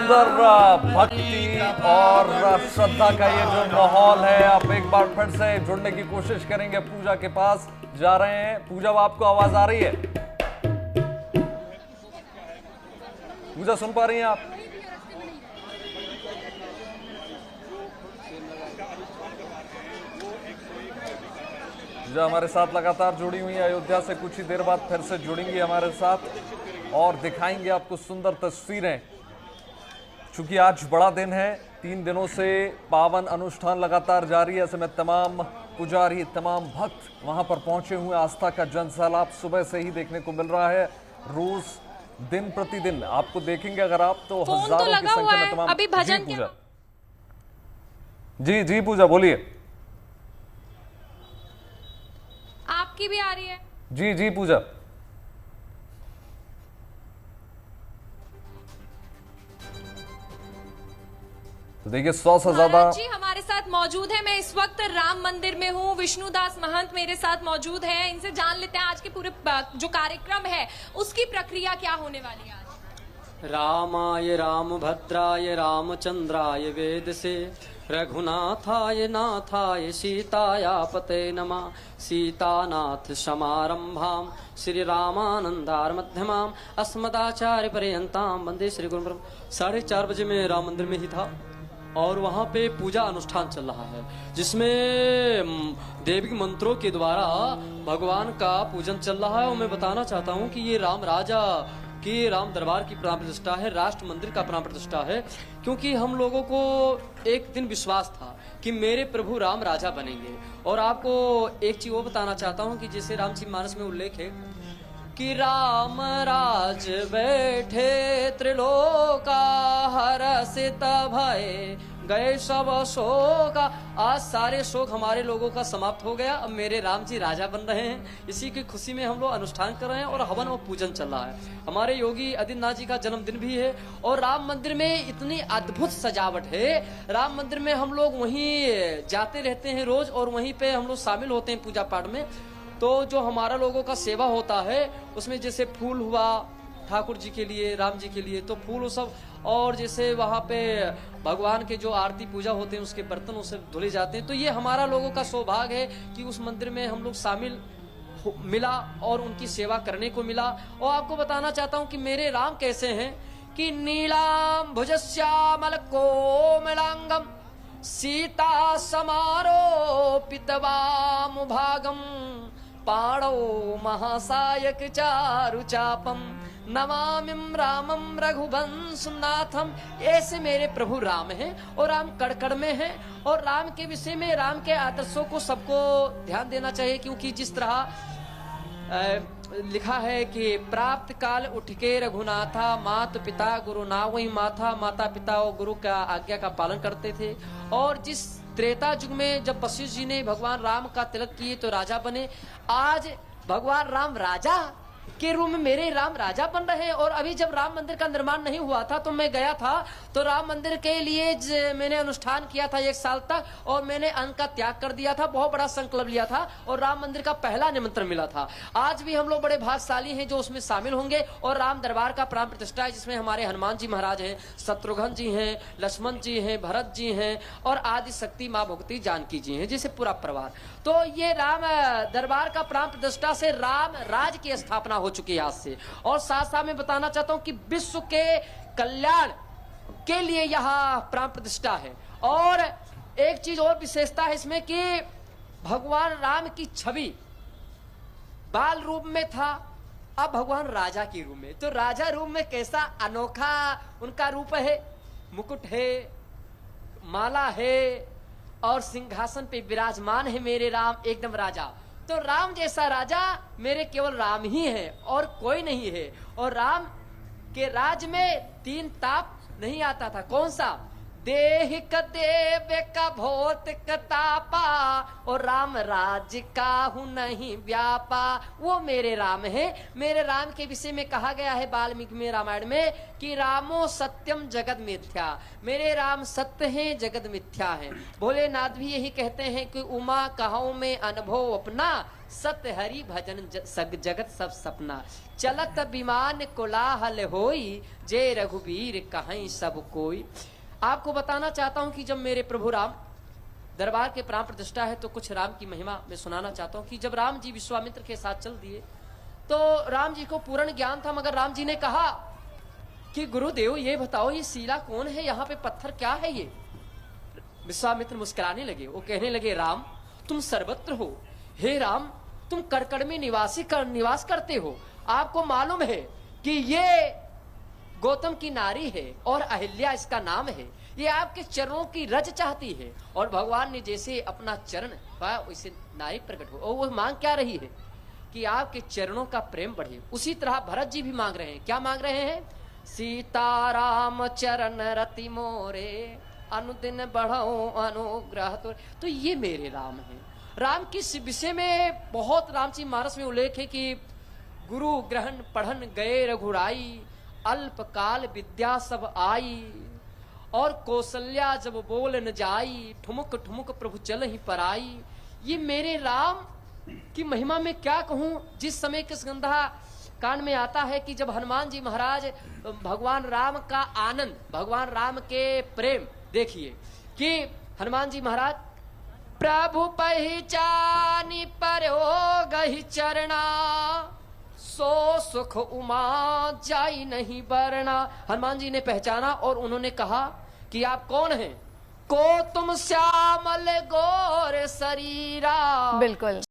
सुंदर भक्ति और श्रद्धा का ये जो माहौल है, आप एक बार फिर से जुड़ने की कोशिश करेंगे। पूजा के पास जा रहे हैं। पूजा, आपको आवाज आ रही है? पूजा, सुन पा रही हैं आप? पूजा हमारे साथ लगातार जुड़ी हुई है अयोध्या से। कुछ ही देर बाद फिर से जुड़ेंगी हमारे साथ और दिखाएंगे आपको सुंदर तस्वीरें। चूंकि आज बड़ा दिन है, 3 दिनों से पावन अनुष्ठान लगातार जारी है। ऐसे में तमाम पुजारी, तमाम भक्त वहां पर पहुंचे हुए। आस्था का जनसैलाब सुबह से ही देखने को मिल रहा है। रोज दिन प्रतिदिन आपको देखेंगे अगर आप तो हजारों की संख्या में तमाम। अभी भजन जी पूजा, जी पूजा बोलिए। आपकी भी आ रही है? जी पूजा। तो देखिए 100 से ज्यादा जी हमारे साथ मौजूद है। मैं इस वक्त राम मंदिर में हूँ। विष्णुदास महंत मेरे साथ मौजूद हैं। इनसे जान लेते हैं आज के पूरे जो कार्यक्रम है उसकी प्रक्रिया क्या होने वाली है आज। रामाय रामभद्राय रामचंद्राय वेद से रघुनाथाय नाथाय सीतायापते नमः। सीतानाथ समारंभाम श्री रामानंदार मध्यमाम अस्मदाचार्य पर्यंताम वंदे श्री गुरु ब्रह्म। 4:30 बजे मैं राम मंदिर में ही था और वहाँ पे पूजा अनुष्ठान चल रहा है, जिसमें देवी मंत्रों के द्वारा भगवान का पूजन चल रहा है। और मैं बताना चाहता हूँ कि ये राम राजा की, राम दरबार की प्राण प्रतिष्ठा है, राष्ट्र मंदिर का प्राण प्रतिष्ठा है। क्योंकि हम लोगों को एक दिन विश्वास था कि मेरे प्रभु राम राजा बनेंगे। और आपको एक चीज वो बताना चाहता हूँ कि जैसे रामचरितमानस में उल्लेख है कि राम राज बैठे त्रिलोका हर्षित भय गए सब शोका। आज सारे शोक हमारे लोगों का समाप्त हो गया। अब मेरे राम जी राजा बन रहे हैं। इसी की खुशी में हम लोग अनुष्ठान कर रहे हैं और हवन और पूजन चल रहा है। हमारे योगी आदित्यनाथ जी का जन्मदिन भी है और राम मंदिर में इतनी अद्भुत सजावट है। राम मंदिर में हम लोग वहीं जाते रहते हैं रोज और वहीं पे हम लोग शामिल होते हैं पूजा पाठ में। तो जो हमारा लोगों का सेवा होता है उसमें जैसे फूल हुआ ठाकुर जी के लिए, राम जी के लिए, तो फूल वो सब, और जैसे वहाँ पे भगवान के जो आरती पूजा होते हैं उसके बर्तन उसे धुले जाते हैं। तो ये हमारा लोगों का सौभाग्य है कि उस मंदिर में हम लोग शामिल मिला और उनकी सेवा करने को मिला। और आपको बताना चाहता हूँ कि मेरे राम कैसे हैं कि नीलाम भुजश्यामल कोमलांगम सीता समारोपितवाम भागम पाणो महासायक चारु चापम नमामिम रामम रघुवंशनाथम। ऐसे मेरे प्रभु राम हैं और राम कड़कड़ में हैं। और राम के विषय में, राम के आदर्शों को सबको ध्यान देना चाहिए। क्योंकि जिस तरह लिखा है कि प्राप्त काल उठ के रघुनाथा मात पिता गुरु ना वही माथा। माता पिता और गुरु का आज्ञा का पालन करते थे। और जिस त्रेता युग में जब वशिष्ठ जी ने भगवान राम का तिलक किए तो राजा बने। आज भगवान राम राजा के रूप में मेरे राम राजा बन रहे हैं। और अभी जब राम मंदिर का निर्माण नहीं हुआ था तो मैं गया था, तो राम मंदिर के लिए मैंने अनुष्ठान किया था 1 साल तक और मैंने अन्न का त्याग कर दिया था। बहुत बड़ा संकल्प लिया था और राम मंदिर का पहला निमंत्रण मिला था। आज भी हम लोग बड़े भाग्यशाली हैं जो उसमें शामिल होंगे। और राम दरबार का प्राण प्रतिष्ठा है जिसमें हमारे हनुमान जी महाराज हैं, शत्रुघ्न जी हैं, लक्ष्मण जी हैं, भरत जी हैं और आदि शक्ति माँ भगवती जानकी जी हैं, जैसे पूरा परिवार। तो ये राम दरबार का प्राण प्रतिष्ठा से राम राज की स्थापना हो चुकी है आज से। और साथ साथ में बताना चाहता हूं कि विश्व के कल्याण के लिए यहाँ प्राण प्रतिष्ठा है। और एक चीज और विशेषता है इसमें कि भगवान राम की छवि बाल रूप में था, अब भगवान राजा की रूप में। तो राजा रूप में कैसा अनोखा उनका रूप है, मुकुट है, माला है और सिंहासन पे विराजमान है मेरे राम, एकदम राजा। तो राम जैसा राजा मेरे केवल राम ही है और कोई नहीं है। और राम के राज में 3 ताप नहीं आता था। कौन सा? देह क देव का भौतिक तापा और राम राज्य का हूं नहीं व्यापा। वो मेरे राम है। मेरे राम के विषय में कहा गया है वाल्मीकि में रामायण में कि रामो सत्यम जगत मिथ्या। मेरे राम सत्य हैं, जगत मिथ्या है। भोलेनाथ भी यही कहते हैं कि उमा कहूं में अनुभव अपना, सत्य हरि भजन जगत सब सपना। चलत विमान कोलाहल होई, जय रघुवीर कहीं सब कोई। आपको बताना चाहता हूं कि जब मेरे प्रभु राम दरबार के प्राण प्रतिष्ठा है तो कुछ राम की महिमा मैं सुनाना चाहता हूं कि जब राम जी विश्वामित्र के साथ चल दिए तो राम जी को पूर्ण ज्ञान था, मगर राम जी ने कहा कि गुरुदेव ये बताओ ये शिला कौन है, यहाँ पे पत्थर क्या है ये। विश्वामित्र मुस्कुराने लगे। वो कहने लगे राम तुम सर्वत्र हो, हे राम तुम करकड़ में निवास करते हो। आपको मालूम है कि ये गौतम की नारी है और अहिल्या इसका नाम है। ये आपके चरणों की रज चाहती है और भगवान ने जैसे अपना चरण पाया वैसे नारी प्रकट हो। और वो मांग क्या रही है कि आपके चरणों का प्रेम बढ़े। उसी तरह भरत जी भी मांग रहे हैं। क्या मांग रहे हैं? सीताराम चरण रति मोरे, अनुदिन बढ़ो अनुग्रह तो ये मेरे राम है। राम की विषय में बहुत राम जी मानस में उल्लेख है कि गुरु ग्रहण पढ़न गए रघुराई, अल्पकाल विद्या सब आई, और कौशल्या जब बोल न जाई, ठुमुक ठुमुक प्रभु चल ही पराई। ये मेरे राम की महिमा में क्या कहूं। जिस समय किष्किंधा कांड में आता है कि जब हनुमान जी महाराज भगवान राम का आनंद, भगवान राम के प्रेम देखिए कि हनुमान जी महाराज प्रभु पहचानी पर हो गई चरना, सो सुख उमा जाई नहीं बरना। हनुमान जी ने पहचाना और उन्होंने कहा कि आप कौन हैं? को तुम श्यामल गोर शरीरा। बिल्कुल।